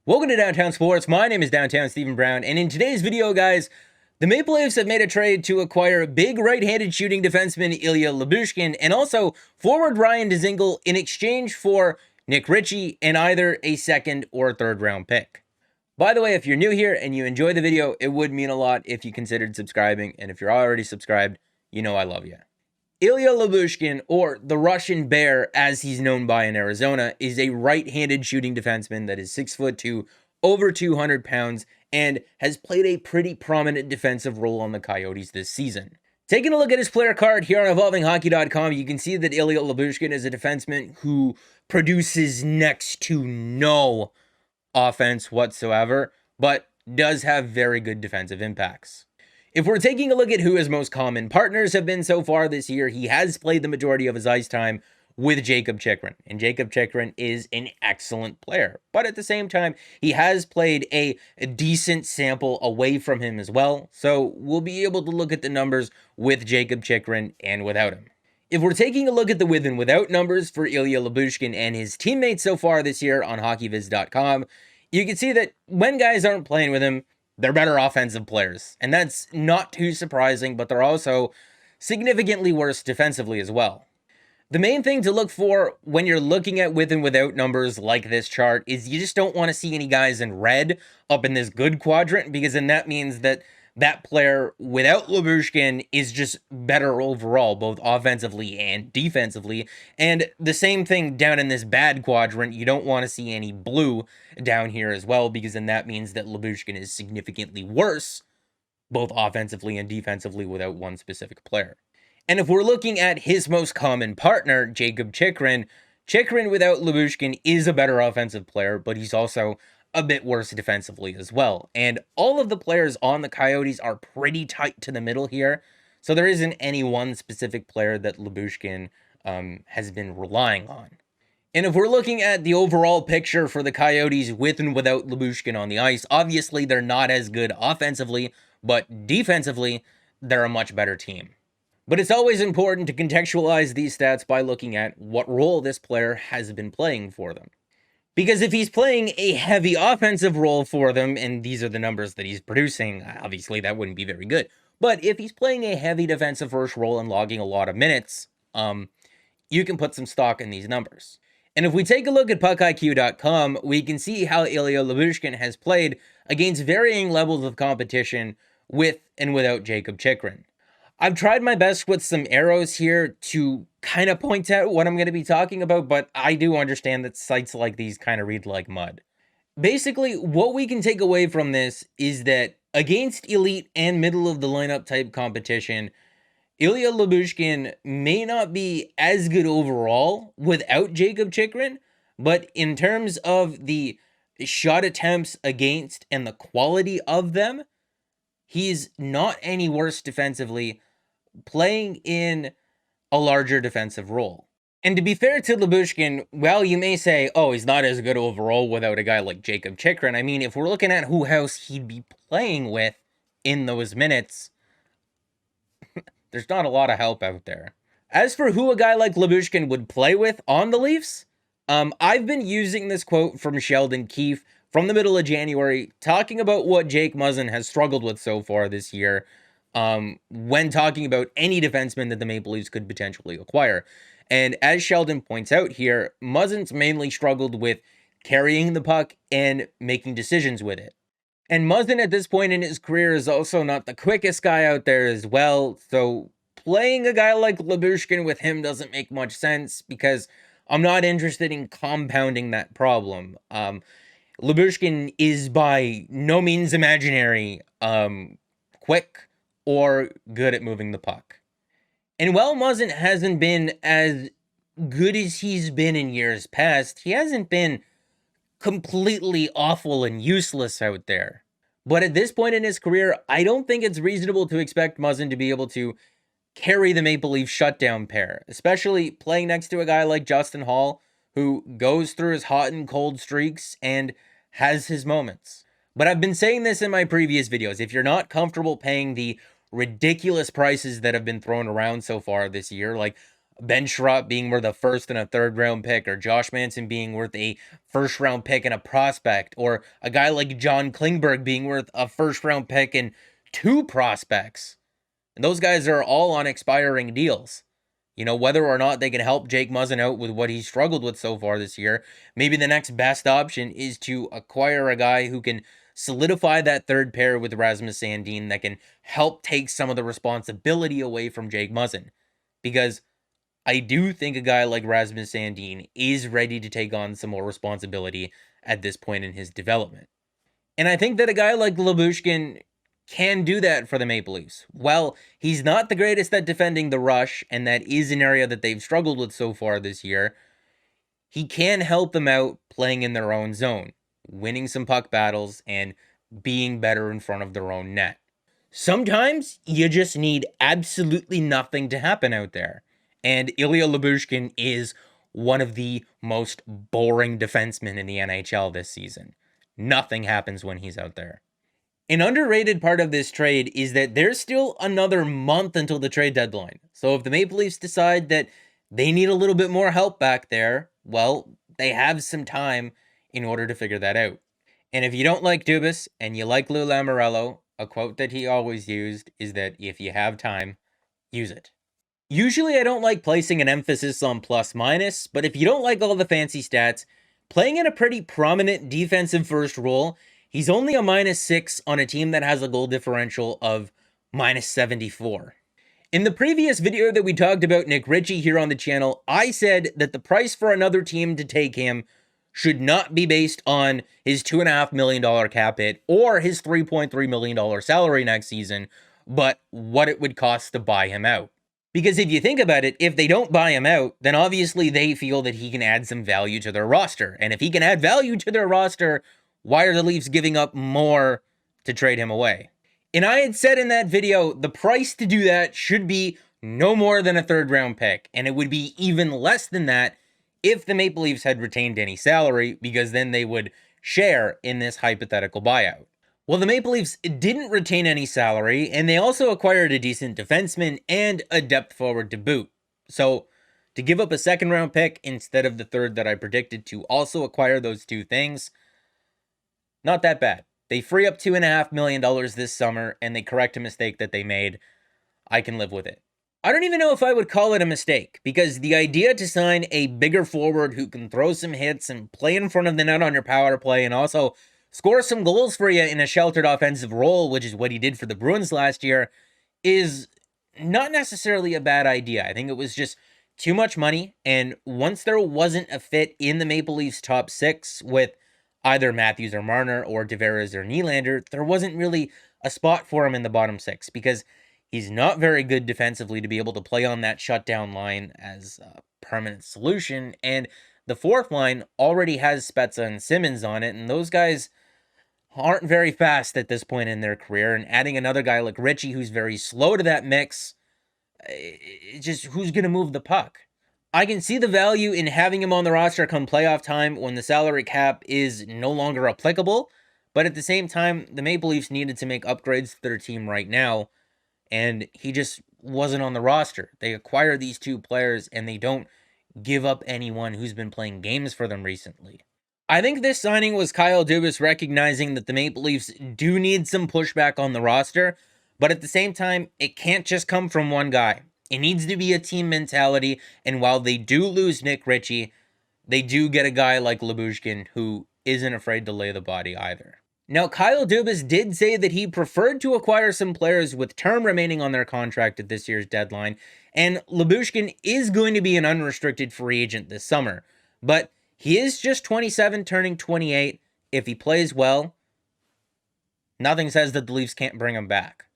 Welcome to Downtown Sports. My name is Downtown Stephen Brown, and in today's video, guys, the Maple Leafs have made a trade to acquire big right-handed shooting defenseman Ilya Lyubushkin and also forward Ryan Dzingel in exchange for Nick Ritchie and either a second or third round pick. By the way, if you're new here and you enjoy the video, it would mean a lot if you considered subscribing, and if you're already subscribed, you know I love you. Ilya Lyubushkin, or the Russian Bear as he's known by in Arizona, is a right-handed shooting defenseman that is 6'2", over 200 pounds, and has played a pretty prominent defensive role on the Coyotes this season. Taking a look at his player card here on evolvinghockey.com, you can see that Ilya Lyubushkin is a defenseman who produces next to no offense whatsoever, but does have very good defensive impacts. If we're taking a look at who his most common partners have been so far this year, he has played the majority of his ice time with Jakob Chychrun, and Jakob Chychrun is an excellent player. But at the same time, he has played a decent sample away from him as well, so we'll be able to look at the numbers with Jakob Chychrun and without him. If we're taking a look at the with and without numbers for Ilya Lyubushkin and his teammates so far this year on hockeyviz.com, you can see that when guys aren't playing with him, they're better offensive players. And that's not too surprising, but they're also significantly worse defensively as well. The main thing to look for when you're looking at with and without numbers like this chart is you just don't want to see any guys in red up in this good quadrant, because then that means that that player without Lyubushkin is just better overall, both offensively and defensively. And the same thing down in this bad quadrant, you don't want to see any blue down here as well, because then that means that Lyubushkin is significantly worse, both offensively and defensively, without one specific player. And if we're looking at his most common partner, Jakob Chychrun, Chychrun without Lyubushkin is a better offensive player, but he's also a bit worse defensively as well. And all of the players on the Coyotes are pretty tight to the middle here, so there isn't any one specific player that Lyubushkin has been relying on. And if we're looking at the overall picture for the Coyotes with and without Lyubushkin on the ice, obviously they're not as good offensively, but defensively, they're a much better team. But it's always important to contextualize these stats by looking at what role this player has been playing for them. Because if he's playing a heavy offensive role for them, and these are the numbers that he's producing, obviously that wouldn't be very good. But if he's playing a heavy defensive first role and logging a lot of minutes, you can put some stock in these numbers. And if we take a look at puckiq.com, we can see how Ilya Lyubushkin has played against varying levels of competition with and without Jakob Chychrun. I've tried my best with some arrows here to kind of point out what I'm going to be talking about, but I do understand that sites like these kind of read like mud. Basically, what we can take away from this is that against elite and middle of the lineup type competition, Ilya Lyubushkin may not be as good overall without Jakob Chychrun, but in terms of the shot attempts against and the quality of them, he's not any worse defensively, playing in a larger defensive role. And to be fair to Lyubushkin, well, you may say, oh, he's not as good overall without a guy like Jakob Chychrun. I mean, if we're looking at who else he'd be playing with in those minutes, there's not a lot of help out there. As for who a guy like Lyubushkin would play with on the Leafs, I've been using this quote from Sheldon Keefe from the middle of January, talking about what Jake Muzzin has struggled with so far this year, when talking about any defenseman that the Maple Leafs could potentially acquire. And as Sheldon points out here, Muzzin's mainly struggled with carrying the puck and making decisions with it. And Muzzin at this point in his career is also not the quickest guy out there as well, so playing a guy like Lyubushkin with him doesn't make much sense, because I'm not interested in compounding that problem. Lyubushkin is by no means imaginary, quick, or good at moving the puck. And while Muzzin hasn't been as good as he's been in years past, he hasn't been completely awful and useless out there. But at this point in his career, I don't think it's reasonable to expect Muzzin to be able to carry the Maple Leaf shutdown pair, especially playing next to a guy like Justin Holl, who goes through his hot and cold streaks and has his moments. But I've been saying this in my previous videos, if you're not comfortable paying the ridiculous prices that have been thrown around so far this year, like Ben Sherratt being worth a first and a third round pick, or Josh Manson being worth a first round pick and a prospect, or a guy like John Klingberg being worth a first round pick and 2 prospects. And those guys are all on expiring deals. You know, whether or not they can help Jake Muzzin out with what he's struggled with so far this year, maybe the next best option is to acquire a guy who can solidify that third pair with Rasmus Sandin that can help take some of the responsibility away from Jake Muzzin. Because I do think a guy like Rasmus Sandin is ready to take on some more responsibility at this point in his development. And I think that a guy like Lyubushkin can do that for the Maple Leafs. Well, he's not the greatest at defending the rush, and that is an area that they've struggled with so far this year. He can help them out playing in their own zone, winning some puck battles, and being better in front of their own net. Sometimes you just need absolutely nothing to happen out there. And Ilya Lyubushkin is one of the most boring defensemen in the NHL this season. Nothing happens when he's out there. An underrated part of this trade is that there's still another month until the trade deadline. So if the Maple Leafs decide that they need a little bit more help back there, well, they have some time in order to figure that out. And if you don't like Dubas and you like Lou Lamoriello, a quote that he always used is that if you have time, use it. Usually I don't like placing an emphasis on plus minus, but if you don't like all the fancy stats, playing in a pretty prominent defensive first role, he's only a -6 on a team that has a goal differential of -74. In the previous video that we talked about Nick Ritchie here on the channel, I said that the price for another team to take him should not be based on his $2.5 million cap hit or his $3.3 million salary next season, but what it would cost to buy him out. Because if you think about it, if they don't buy him out, then obviously they feel that he can add some value to their roster. And if he can add value to their roster, why are the Leafs giving up more to trade him away? And I had said in that video, the price to do that should be no more than a third round pick. And it would be even less than that if the Maple Leafs had retained any salary, because then they would share in this hypothetical buyout. Well, the Maple Leafs didn't retain any salary, and they also acquired a decent defenseman and a depth forward to boot. So, to give up a second round pick instead of the third that I predicted to also acquire those two things, not that bad. They free up $2.5 million this summer, and they correct a mistake that they made. I can live with it. I don't even know if I would call it a mistake, because the idea to sign a bigger forward who can throw some hits and play in front of the net on your power play and also score some goals for you in a sheltered offensive role, which is what he did for the Bruins last year, is not necessarily a bad idea. I think it was just too much money, and once there wasn't a fit in the Maple Leafs top 6 with either Matthews or Marner or Tavares or Nylander, there wasn't really a spot for him in the bottom 6, because he's not very good defensively to be able to play on that shutdown line as a permanent solution, and the fourth line already has Spezza and Simmons on it, and those guys aren't very fast at this point in their career, and adding another guy like Ritchie who's very slow to that mix, just who's going to move the puck? I can see the value in having him on the roster come playoff time when the salary cap is no longer applicable, but at the same time, the Maple Leafs needed to make upgrades to their team right now, and he just wasn't on the roster. They acquire these two players, and they don't give up anyone who's been playing games for them recently. I think this signing was Kyle Dubas recognizing that the Maple Leafs do need some pushback on the roster, but at the same time, it can't just come from one guy. It needs to be a team mentality, and while they do lose Nick Ritchie, they do get a guy like Lyubushkin who isn't afraid to lay the body either. Now, Kyle Dubas did say that he preferred to acquire some players with term remaining on their contract at this year's deadline, and Lyubushkin is going to be an unrestricted free agent this summer, but he is just 27, turning 28. If he plays well, nothing says that the Leafs can't bring him back.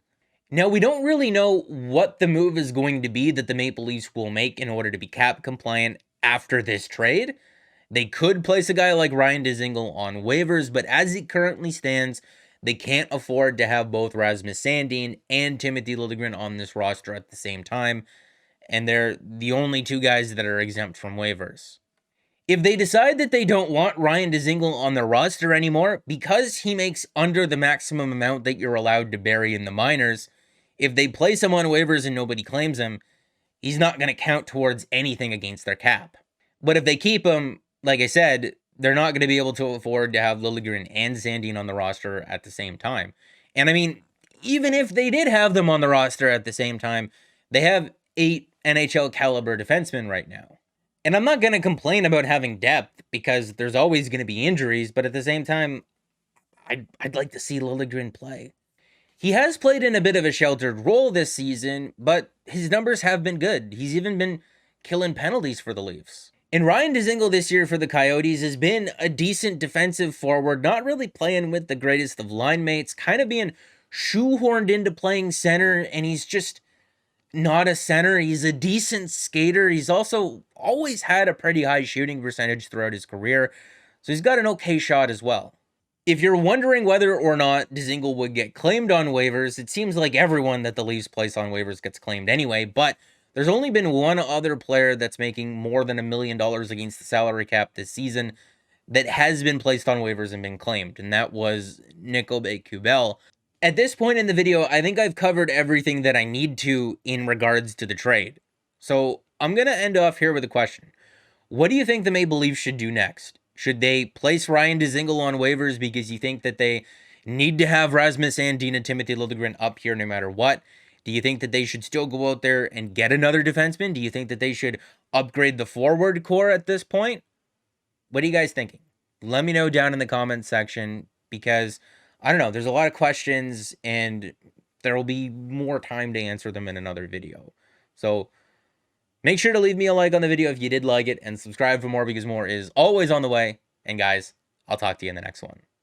Now, we don't really know what the move is going to be that the Maple Leafs will make in order to be cap compliant after this trade. They could place a guy like Ryan Dzingel on waivers, but as it currently stands, they can't afford to have both Rasmus Sandin and Timothy Liljegren on this roster at the same time, and they're the only two guys that are exempt from waivers. If they decide that they don't want Ryan Dzingel on their roster anymore because he makes under the maximum amount that you're allowed to bury in the minors, if they place him on waivers and nobody claims him, he's not going to count towards anything against their cap. But if they keep him, like I said, they're not going to be able to afford to have Liljegren and Sandin on the roster at the same time. And I mean, even if they did have them on the roster at the same time, they have 8 NHL caliber defensemen right now. And I'm not going to complain about having depth because there's always going to be injuries, but at the same time, I'd like to see Liljegren play. He has played in a bit of a sheltered role this season, but his numbers have been good. He's even been killing penalties for the Leafs. And Ryan Dzingel this year for the Coyotes has been a decent defensive forward, not really playing with the greatest of line mates, kind of being shoehorned into playing center, and he's just not a center. He's a decent skater. He's also always had a pretty high shooting percentage throughout his career, so he's got an okay shot as well. If you're wondering whether or not Dzingel would get claimed on waivers, it seems like everyone that the Leafs place on waivers gets claimed anyway, but there's only been one other player that's making more than $1 million against the salary cap this season that has been placed on waivers and been claimed, and that was Nick Ritchie. At this point in the video, I think I've covered everything that I need to in regards to the trade. So I'm going to end off here with a question. What do you think the Maple Leafs should do next? Should they place Ryan Dzingel on waivers because you think that they need to have Rasmus Sandin and Timothy Liljegren up here no matter what? Do you think that they should still go out there and get another defenseman? Do you think that they should upgrade the forward core at this point? What are you guys thinking? Let me know down in the comments section because, I don't know, there's a lot of questions and there will be more time to answer them in another video. So make sure to leave me a like on the video if you did like it and subscribe for more because more is always on the way. And guys, I'll talk to you in the next one.